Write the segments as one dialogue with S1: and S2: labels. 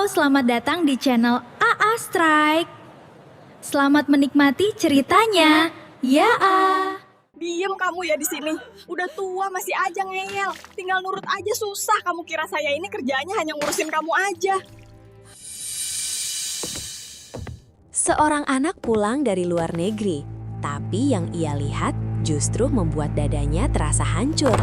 S1: selamat datang di channel AA Strike. Selamat menikmati ceritanya. Ya, A.
S2: Diem kamu ya di sini. Udah tua masih aja ngeyel. Tinggal nurut aja susah. Kamu kira saya ini kerjaannya hanya ngurusin kamu aja.
S3: Seorang anak pulang dari luar negeri, tapi yang ia lihat justru membuat dadanya terasa hancur.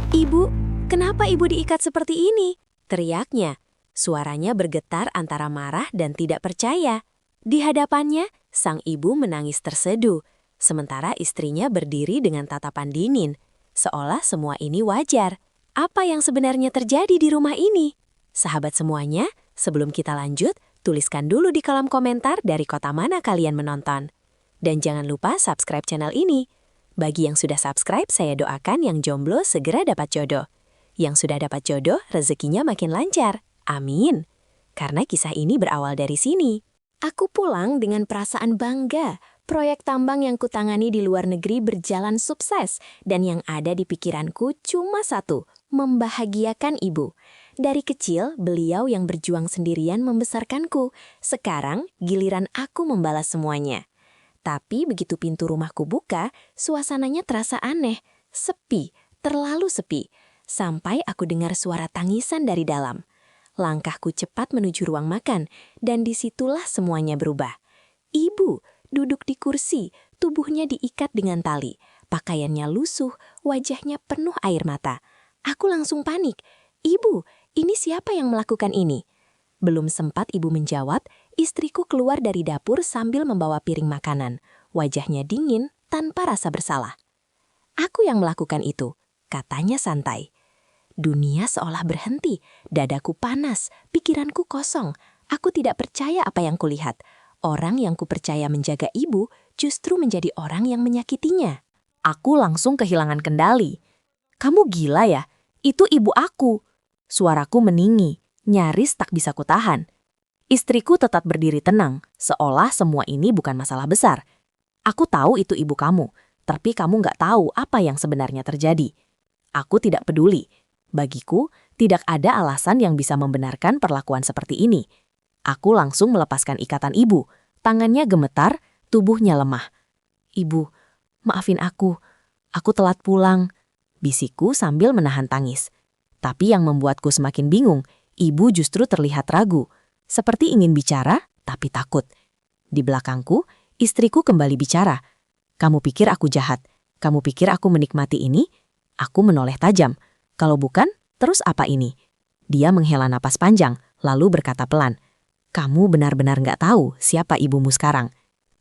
S3: "Ibu, kenapa ibu diikat seperti ini?" teriaknya. Suaranya bergetar antara marah dan tidak percaya. Di hadapannya, sang ibu menangis terseduh, sementara istrinya berdiri dengan tatapan dingin, seolah semua ini wajar. Apa yang sebenarnya terjadi di rumah ini? Sahabat semuanya, sebelum kita lanjut, tuliskan dulu di kolom komentar dari kota mana kalian menonton. Dan jangan lupa subscribe channel ini. Bagi yang sudah subscribe, saya doakan yang jomblo segera dapat jodoh. Yang sudah dapat jodoh, rezekinya makin lancar. Amin. Karena kisah ini berawal dari sini. Aku pulang dengan perasaan bangga. Proyek tambang yang kutangani di luar negeri berjalan sukses. Dan yang ada di pikiranku cuma satu, membahagiakan ibu. Dari kecil, beliau yang berjuang sendirian membesarkanku. Sekarang, giliran aku membalas semuanya. Tapi begitu pintu rumahku buka, suasananya terasa aneh. Sepi, terlalu sepi. Sampai aku dengar suara tangisan dari dalam. Langkahku cepat menuju ruang makan, dan disitulah semuanya berubah. Ibu duduk di kursi, tubuhnya diikat dengan tali. Pakaiannya lusuh, wajahnya penuh air mata. Aku langsung panik. "Ibu, ini siapa yang melakukan ini?" Belum sempat ibu menjawab, istriku keluar dari dapur sambil membawa piring makanan. Wajahnya dingin, tanpa rasa bersalah. "Aku yang melakukan itu," katanya santai. Dunia seolah berhenti, dadaku panas, pikiranku kosong. Aku tidak percaya apa yang kulihat. Orang yang kupercaya menjaga ibu justru menjadi orang yang menyakitinya. Aku langsung kehilangan kendali. "Kamu gila ya? Itu ibu aku." Suaraku meninggi, nyaris tak bisa kutahan. Istriku tetap berdiri tenang, seolah semua ini bukan masalah besar. "Aku tahu itu ibu kamu, tapi kamu nggak tahu apa yang sebenarnya terjadi." Aku tidak peduli. Bagiku, tidak ada alasan yang bisa membenarkan perlakuan seperti ini. Aku langsung melepaskan ikatan ibu. Tangannya gemetar, tubuhnya lemah. "Ibu, maafin aku. Aku telat pulang," bisikku sambil menahan tangis. Tapi yang membuatku semakin bingung, ibu justru terlihat ragu. Seperti ingin bicara, tapi takut. Di belakangku, istriku kembali bicara. "Kamu pikir aku jahat? Kamu pikir aku menikmati ini?" Aku menoleh tajam. "Kalau bukan, terus apa ini?" Dia menghela napas panjang, lalu berkata pelan, "Kamu benar-benar nggak tahu siapa ibumu sekarang."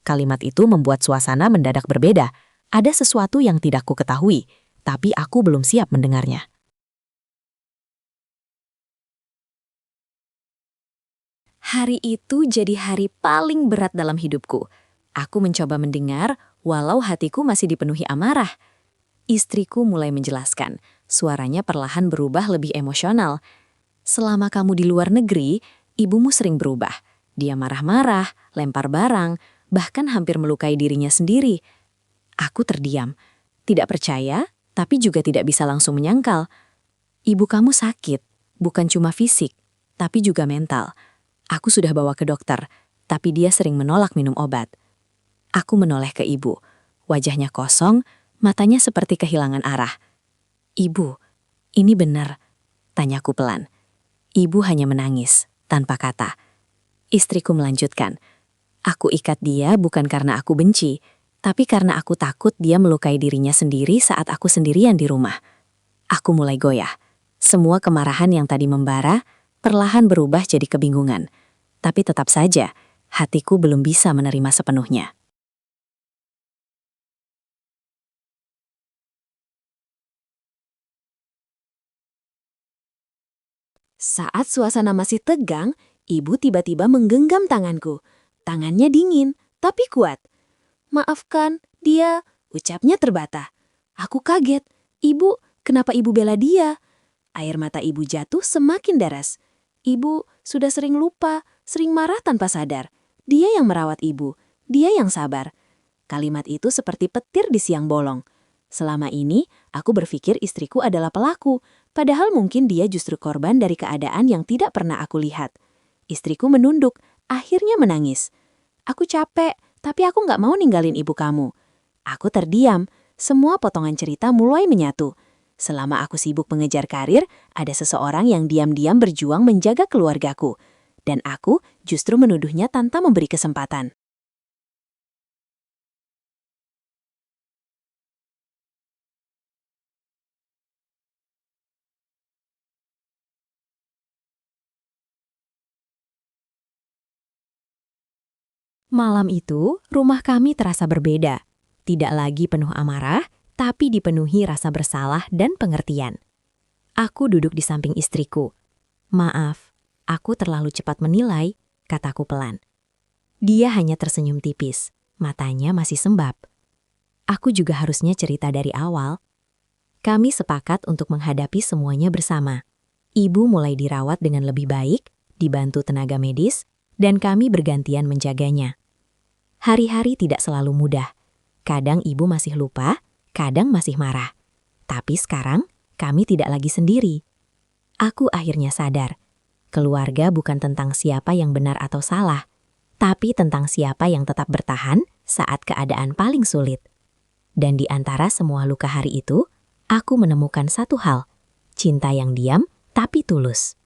S3: Kalimat itu membuat suasana mendadak berbeda. Ada sesuatu yang tidak ku ketahui, tapi aku belum siap mendengarnya. Hari itu jadi hari paling berat dalam hidupku. Aku mencoba mendengar, walau hatiku masih dipenuhi amarah. Istriku mulai menjelaskan, suaranya perlahan berubah lebih emosional. "Selama kamu di luar negeri, ibumu sering berubah. Dia marah-marah, lempar barang, bahkan hampir melukai dirinya sendiri." Aku terdiam. Tidak percaya, tapi juga tidak bisa langsung menyangkal. "Ibu kamu sakit, bukan cuma fisik, tapi juga mental. Aku sudah bawa ke dokter, tapi dia sering menolak minum obat." Aku menoleh ke ibu. Wajahnya kosong, matanya seperti kehilangan arah. "Ibu, ini benar?" tanyaku pelan. Ibu hanya menangis, tanpa kata. Istriku melanjutkan, "Aku ikat dia bukan karena aku benci, tapi karena aku takut dia melukai dirinya sendiri saat aku sendirian di rumah." Aku mulai goyah. Semua kemarahan yang tadi membara, perlahan berubah jadi kebingungan. Tapi tetap saja, hatiku belum bisa menerima sepenuhnya. Saat suasana masih tegang, ibu tiba-tiba menggenggam tanganku. Tangannya dingin, tapi kuat. "Maafkan, dia," ucapnya terbata. Aku kaget. "Ibu, kenapa ibu bela dia?" Air mata ibu jatuh semakin deras. "Ibu sudah sering lupa, sering marah tanpa sadar. Dia yang merawat ibu, dia yang sabar." Kalimat itu seperti petir di siang bolong. Selama ini, aku berpikir istriku adalah pelaku, padahal mungkin dia justru korban dari keadaan yang tidak pernah aku lihat. Istriku menunduk, akhirnya menangis. Aku capek, tapi aku nggak mau ninggalin ibu kamu. Aku terdiam, semua potongan cerita mulai menyatu. Selama aku sibuk mengejar karir, ada seseorang yang diam-diam berjuang menjaga keluargaku. Dan aku justru menuduhnya tanpa memberi kesempatan. Malam itu, rumah kami terasa berbeda. Tidak lagi penuh amarah, tapi dipenuhi rasa bersalah dan pengertian. Aku duduk di samping istriku. Maaf, aku terlalu cepat menilai, kataku pelan. Dia hanya tersenyum tipis, matanya masih sembab. Aku juga harusnya cerita dari awal. Kami sepakat untuk menghadapi semuanya bersama. Ibu mulai dirawat dengan lebih baik, dibantu tenaga medis, dan kami bergantian menjaganya. Hari-hari tidak selalu mudah. Kadang ibu masih lupa, kadang masih marah. Tapi sekarang, kami tidak lagi sendiri. Aku akhirnya sadar, keluarga bukan tentang siapa yang benar atau salah, tapi tentang siapa yang tetap bertahan saat keadaan paling sulit. Dan di antara semua luka hari itu, aku menemukan satu hal, cinta yang diam tapi tulus.